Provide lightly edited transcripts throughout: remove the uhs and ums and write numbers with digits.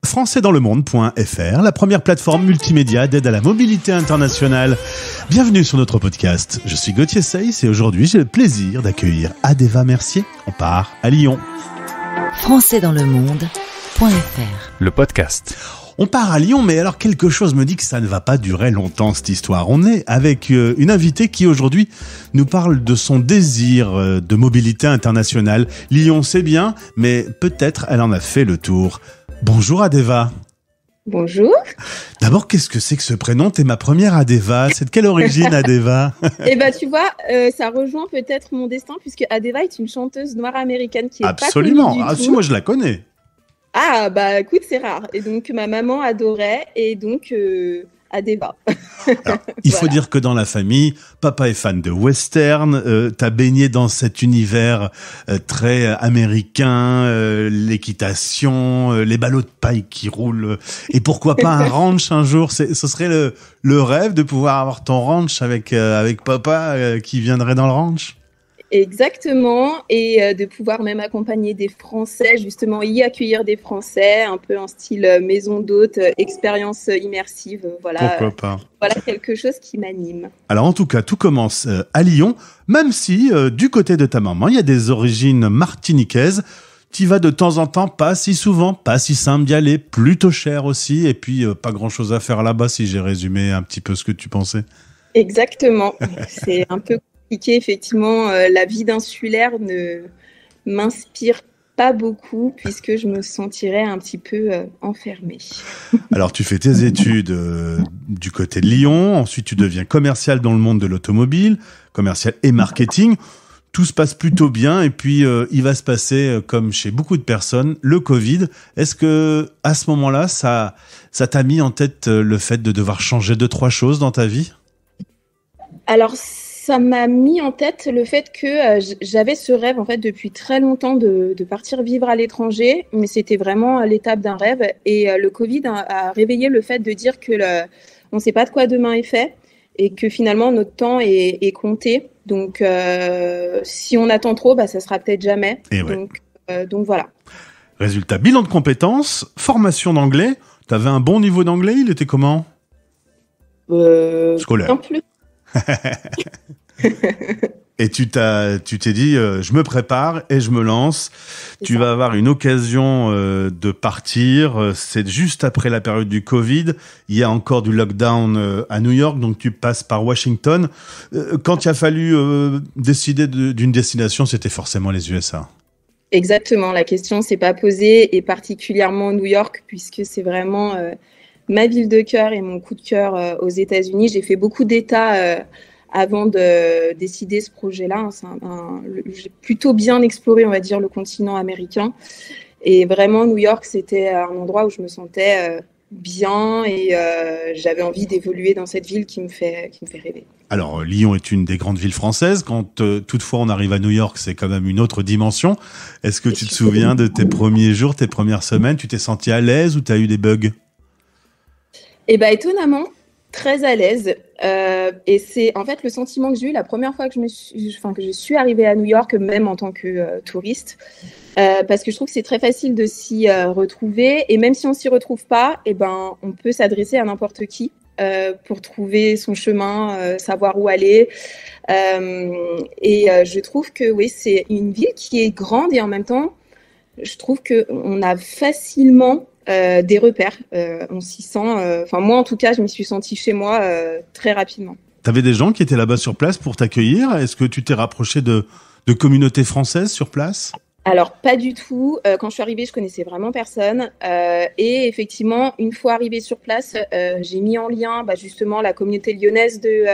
françaisdanslemonde.fr, la première plateforme multimédia d'aide à la mobilité internationale. Bienvenue sur notre podcast. Je suis Gauthier Seyss et aujourd'hui j'ai le plaisir d'accueillir Adéva Mercier. On part à Lyon. françaisdanslemonde.fr, le podcast. On part à Lyon, mais alors quelque chose me dit que ça ne va pas durer longtemps cette histoire. On est avec une invitée qui aujourd'hui nous parle de son désir de mobilité internationale. Lyon c'est bien, mais peut-être elle en a fait le tour. Bonjour Adéva. Bonjour. D'abord, qu'est-ce que c'est que ce prénom ? T'es ma première Adéva. C'est de quelle origine Adéva ? Eh ben, tu vois, ça rejoint peut-être mon destin puisque Adéva est une chanteuse noire américaine qui est Absolument. pas connue du tout. Si, moi je la connais. Ah, bah écoute, c'est rare. Et donc, ma maman adorait et donc Adéva. Alors, il faut dire que dans la famille, papa est fan de western, t'as baigné dans cet univers très américain, l'équitation, les ballots de paille qui roulent, et pourquoi pas un ranch un jour. Ce serait le rêve de pouvoir avoir ton ranch avec papa qui viendrait dans le ranch. Exactement, et de pouvoir même accompagner des Français, justement y accueillir des Français, un peu en style maison d'hôte, expérience immersive, voilà. Pourquoi pas. Voilà quelque chose qui m'anime. Alors en tout cas, tout commence à Lyon, même si du côté de ta maman, il y a des origines martiniquaises. T'y vas de temps en temps, pas si souvent, pas si simple d'y aller, plutôt cher aussi, et puis pas grand-chose à faire là-bas si j'ai résumé un petit peu ce que tu pensais. Exactement, c'est un peu compliqué, effectivement, la vie d'insulaire ne m'inspire pas beaucoup puisque je me sentirais un petit peu enfermée. Alors tu fais tes études du côté de Lyon, ensuite tu deviens commercial dans le monde de l'automobile, commercial et marketing. Tout se passe plutôt bien et puis il va se passer, comme chez beaucoup de personnes, le Covid. Est-ce que à ce moment-là, ça t'a mis en tête le fait de devoir changer 2-3 choses dans ta vie ? Alors, ça m'a mis en tête le fait que j'avais ce rêve en fait depuis très longtemps de partir vivre à l'étranger, mais c'était vraiment l'étape d'un rêve. Et le Covid a réveillé le fait de dire que on ne sait pas de quoi demain est fait et que finalement notre temps est compté. Donc, si on attend trop, ça sera peut-être jamais. Et ouais. Donc voilà. Résultat, bilan de compétences, formation d'anglais. T'avais un bon niveau d'anglais, il était comment ? Scolaire. Un plus. Et tu t'es dit, je me prépare et je me lance. Tu vas avoir une occasion de partir. C'est juste après la période du Covid. Il y a encore du lockdown à New York, donc tu passes par Washington. Quand il a fallu décider d'une destination, c'était forcément les USA. Exactement, la question s'est pas posée, et particulièrement New York, puisque c'est vraiment ma ville de cœur et mon coup de cœur aux États-Unis. J'ai fait beaucoup d'États avant de décider ce projet-là. J'ai plutôt bien exploré, on va dire, le continent américain. Et vraiment, New York, c'était un endroit où je me sentais bien et j'avais envie d'évoluer dans cette ville qui me fait rêver. Alors, Lyon est une des grandes villes françaises. Quand toutefois on arrive à New York, c'est quand même une autre dimension. Est-ce que tu te souviens de tes premiers jours, tes premières semaines ? Tu t'es senti à l'aise ou tu as eu des bugs ? Eh ben, étonnamment, très à l'aise. Et c'est en fait le sentiment que j'ai eu la première fois que je suis arrivée à New York, même en tant que touriste, parce que je trouve que c'est très facile de s'y retrouver. Et même si on s'y retrouve pas, on peut s'adresser à n'importe qui pour trouver son chemin, savoir où aller. Et je trouve que oui, c'est une ville qui est grande et en même temps, je trouve qu'on a facilement des repères. On s'y sent. Moi, en tout cas, je me suis sentie chez moi très rapidement. T'avais des gens qui étaient là-bas sur place pour t'accueillir ? Est-ce que tu t'es rapproché de communautés françaises sur place ? Alors, pas du tout. Quand je suis arrivée, je connaissais vraiment personne. Et effectivement, une fois arrivée sur place, j'ai mis en lien justement la communauté lyonnaise de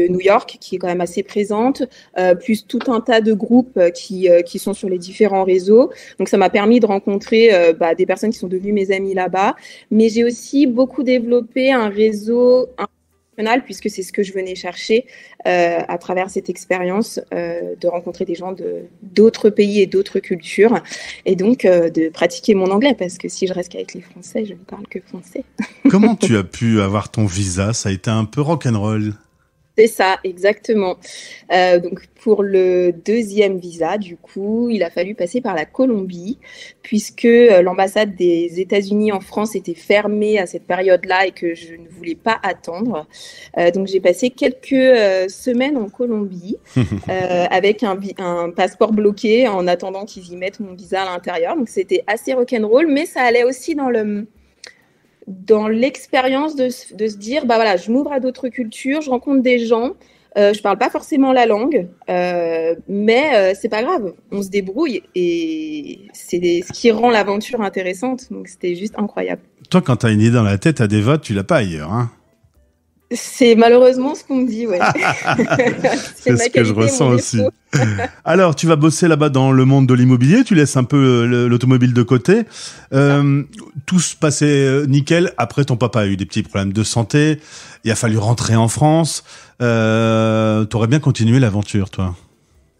New York, qui est quand même assez présente, plus tout un tas de groupes qui sont sur les différents réseaux. Donc, ça m'a permis de rencontrer des personnes qui sont devenues mes amies là-bas. Mais j'ai aussi beaucoup développé un réseau international, puisque c'est ce que je venais chercher à travers cette expérience, de rencontrer des gens d'autres pays et d'autres cultures, et donc de pratiquer mon anglais, parce que si je reste qu'avec les Français, je ne parle que français. Comment tu as pu avoir ton visa ? Ça a été un peu rock'n'roll. C'est ça, exactement. Donc pour le deuxième visa, du coup, il a fallu passer par la Colombie, puisque l'ambassade des États-Unis en France était fermée à cette période-là et que je ne voulais pas attendre. Donc j'ai passé quelques semaines en Colombie avec un passeport bloqué en attendant qu'ils y mettent mon visa à l'intérieur. Donc c'était assez rock'n'roll, mais ça allait aussi dans l'expérience de se dire, bah voilà, je m'ouvre à d'autres cultures, je rencontre des gens, je parle pas forcément la langue, mais c'est pas grave, on se débrouille et c'est ce qui rend l'aventure intéressante. Donc c'était juste incroyable. Toi, quand t'as une idée dans la tête, à des votes, tu l'as pas ailleurs, hein? C'est malheureusement ce qu'on me dit, ouais. C'est ce que je ressens aussi. Alors, tu vas bosser là-bas dans le monde de l'immobilier, tu laisses un peu l'automobile de côté. Tout se passait nickel. Après, ton papa a eu des petits problèmes de santé. Il a fallu rentrer en France. T'aurais bien continué l'aventure, toi.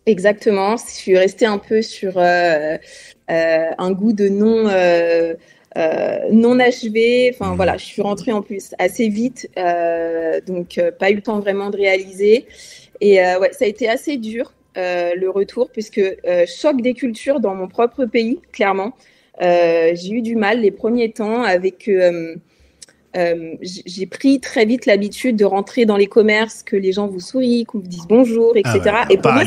Exactement. Je suis restée un peu sur un goût de non achevé. Enfin voilà, je suis rentrée en plus assez vite, donc pas eu le temps vraiment de réaliser. Et ouais, ça a été assez dur le retour, puisque choc des cultures dans mon propre pays, clairement. J'ai eu du mal les premiers temps avec. J'ai pris très vite l'habitude de rentrer dans les commerces, que les gens vous sourient, qu'on vous dise bonjour, etc. Ah ouais, et pour moi,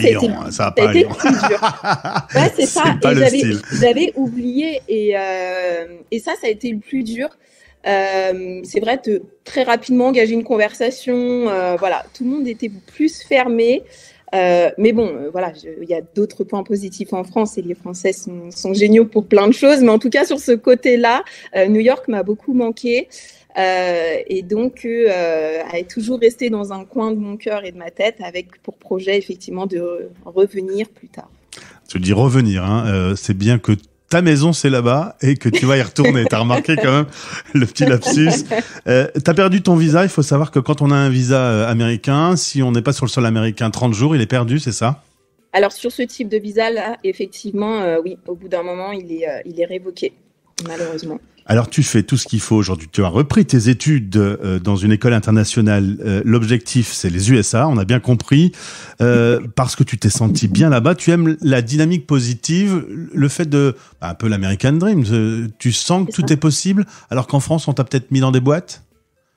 ça a été plus dur. Ouais, c'est ça. Et j'avais oublié. Et ça a été le plus dur. C'est vrai, de très rapidement engager une conversation. Voilà, tout le monde était plus fermé. Mais bon, voilà, il y a d'autres points positifs en France et les Français sont géniaux pour plein de choses. Mais en tout cas, sur ce côté-là, New York m'a beaucoup manqué. Et donc, elle est toujours restée dans un coin de mon cœur et de ma tête, avec pour projet effectivement de revenir plus tard. Tu dis revenir, hein, c'est bien que ta maison c'est là-bas et que tu vas y retourner. T'as remarqué quand même le petit lapsus. T'as perdu ton visa. Il faut savoir que quand on a un visa américain, si on n'est pas sur le sol américain 30 jours, il est perdu, c'est ça? Alors sur ce type de visa-là, effectivement, oui, au bout d'un moment, il est révoqué, malheureusement. Alors tu fais tout ce qu'il faut aujourd'hui. Tu as repris tes études dans une école internationale. L'objectif, c'est les USA, on a bien compris, parce que tu t'es senti bien là-bas. Tu aimes la dynamique positive, le fait de un peu l'American Dream. Tu sens que tout est possible, alors qu'en France, on t'a peut-être mis dans des boîtes.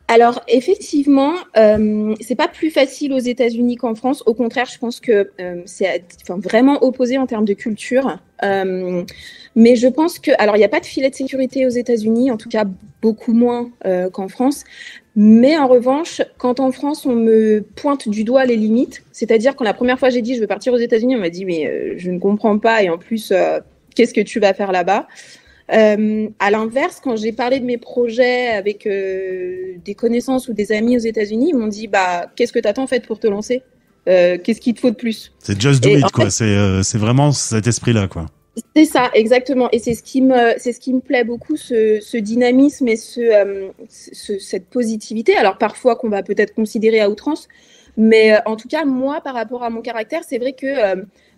Alors effectivement, c'est pas plus facile aux États-Unis qu'en France. Au contraire, je pense que c'est vraiment opposé en termes de culture. Mais je pense que, alors il n'y a pas de filet de sécurité aux États-Unis, en tout cas beaucoup moins qu'en France. Mais en revanche, quand en France on me pointe du doigt les limites, c'est-à-dire quand la première fois j'ai dit je veux partir aux États-Unis, on m'a dit mais je ne comprends pas et en plus qu'est-ce que tu vas faire là-bas? À l'inverse, quand j'ai parlé de mes projets avec des connaissances ou des amis aux États-Unis, ils m'ont dit bah qu'est-ce que t'attends en fait pour te lancer? Qu'est-ce qu'il te faut de plus? C'est just do it, quoi. C'est vraiment cet esprit-là, quoi. C'est ça, exactement. Et c'est ce qui me plaît beaucoup, ce dynamisme et cette positivité. Alors parfois qu'on va peut-être considérer à outrance, mais en tout cas moi, par rapport à mon caractère, c'est vrai que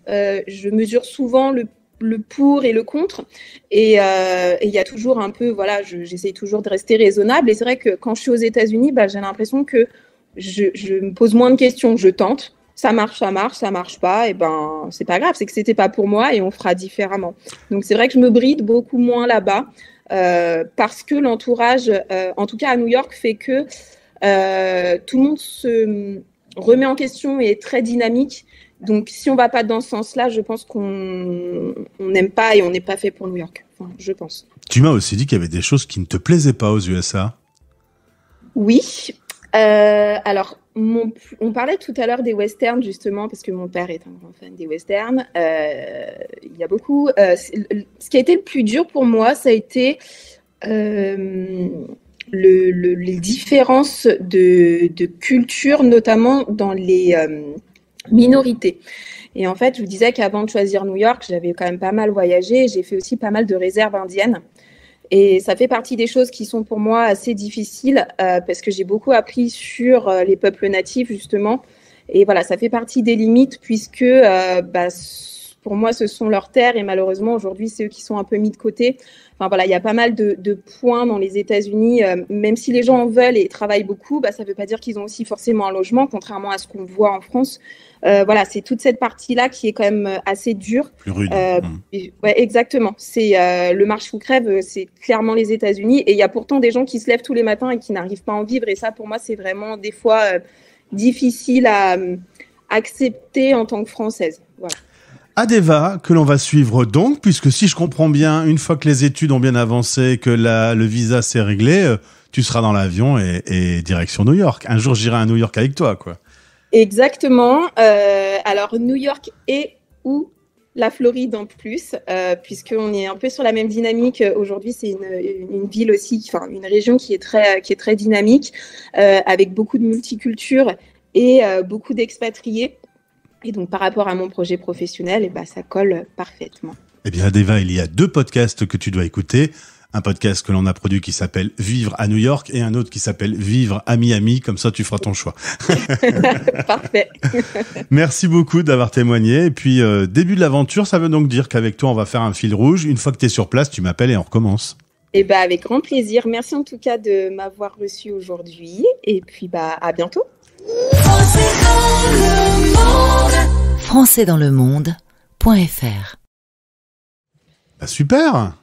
je mesure souvent le pour et le contre, et il y a toujours un peu, voilà, j'essaye toujours de rester raisonnable. Et c'est vrai que quand je suis aux États-Unis, bah, j'ai l'impression que je me pose moins de questions, je tente. Ça marche, ça marche pas, et ben c'est pas grave, c'est que c'était pas pour moi et on fera différemment. Donc c'est vrai que je me bride beaucoup moins là-bas parce que l'entourage, en tout cas à New York, fait que tout le monde se remet en question et est très dynamique. Donc si on va pas dans ce sens-là, je pense qu'on n'aime pas et on n'est pas fait pour New York. Enfin, je pense. Tu m'as aussi dit qu'il y avait des choses qui ne te plaisaient pas aux USA. Oui. Alors, on parlait tout à l'heure des westerns, justement, parce que mon père est un grand fan des westerns. Il y a beaucoup. Ce qui a été le plus dur pour moi, ça a été les différences de culture, notamment dans les minorités. Et en fait, je vous disais qu'avant de choisir New York, j'avais quand même pas mal voyagé. J'ai fait aussi pas mal de réserves indiennes. Et ça fait partie des choses qui sont pour moi assez difficiles parce que j'ai beaucoup appris sur les peuples natifs, justement. Et voilà, ça fait partie des limites puisque pour moi, ce sont leurs terres et malheureusement, aujourd'hui, c'est eux qui sont un peu mis de côté. Enfin voilà, il y a pas mal de points dans les États-Unis. Même si les gens en veulent et travaillent beaucoup, ça ne veut pas dire qu'ils ont aussi forcément un logement, contrairement à ce qu'on voit en France. Voilà, c'est toute cette partie-là qui est quand même assez dure. Plus rude. Ouais, exactement. C'est le marche ou crève, c'est clairement les États-Unis. Et il y a pourtant des gens qui se lèvent tous les matins et qui n'arrivent pas à en vivre. Et ça, pour moi, c'est vraiment des fois difficile à accepter en tant que Française. Voilà. Adeva, que l'on va suivre donc, puisque si je comprends bien, une fois que les études ont bien avancé, que le visa s'est réglé, tu seras dans l'avion et direction New York. Un jour, j'irai à New York avec toi, quoi. Exactement. Alors, New York ou la Floride en plus, puisqu'on est un peu sur la même dynamique. Aujourd'hui, c'est une ville aussi, enfin une région qui est très dynamique, avec beaucoup de multicultures et beaucoup d'expatriés. Et donc, par rapport à mon projet professionnel, ça colle parfaitement. Eh bien, Adeva, il y a 2 podcasts que tu dois écouter. Un podcast que l'on a produit qui s'appelle Vivre à New York et un autre qui s'appelle Vivre à Miami. Comme ça, tu feras ton choix. Parfait. Merci beaucoup d'avoir témoigné. Et puis, début de l'aventure, ça veut donc dire qu'avec toi, on va faire un fil rouge. Une fois que tu es sur place, tu m'appelles et on recommence. Avec grand plaisir. Merci en tout cas de m'avoir reçu aujourd'hui. Et puis, à bientôt. Françaisdanslemonde.fr Super!